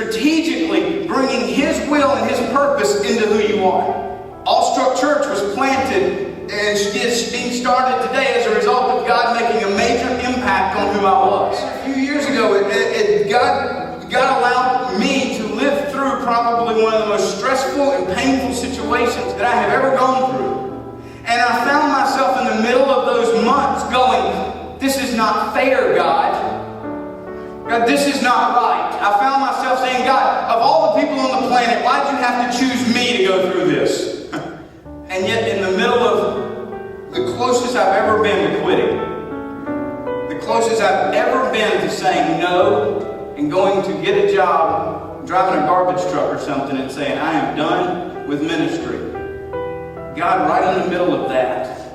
strategically bringing His will and His purpose into who you are. Awestruck Church was planted and is being started today as a result of God making a major impact on who I was. A few years ago, God allowed me to live through probably one of the most stressful and painful situations that I have ever gone through. And I found myself in the middle of those months going, this is not fair, God. God, this is not right. I found myself saying, God, of all the people on the planet, why'd you have to choose me to go through this? And yet in the middle of the closest I've ever been to quitting, the closest I've ever been to saying no and going to get a job, driving a garbage truck or something and saying, I am done with ministry. God, right in the middle of that,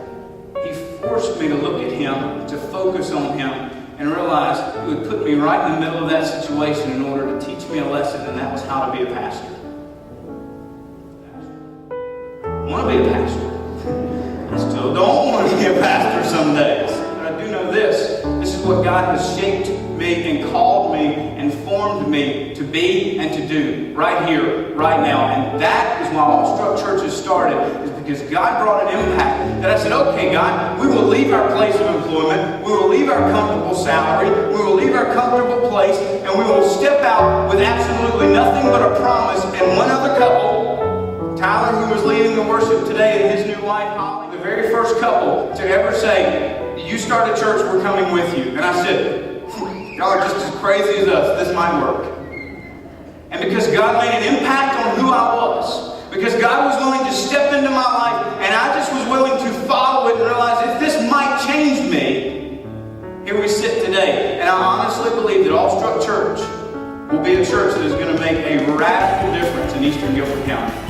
He forced me to look at Him, to focus on Him, and realize He would put me right in the middle of that situation in order to teach me a lesson, and that was how to be a pastor. I want to be a pastor. I still don't want to be a pastor some days. But I do know this. This is what God has shaped me and called me and formed me to be and to do right here, right now. And that is why Awestruck Church has started, is because God brought an impact that I said, okay, God, we will leave our place of employment. We will leave our comfortable salary. We will leave our comfortable place. And we will step out with absolutely nothing but a promise. And one other couple, Tyler, who was leading the worship today, and his new wife, Holly, the very first couple to ever say, you start a church, we're coming with you. And I said, y'all are just as crazy as us. This might work. And because God made an impact on who I was, because God was willing to step into my life, and I just was willing to follow it and realize if this might change me, here we sit today. And I honestly believe that Awestruck Church will be a church that is going to make a radical difference in Eastern Guilford County.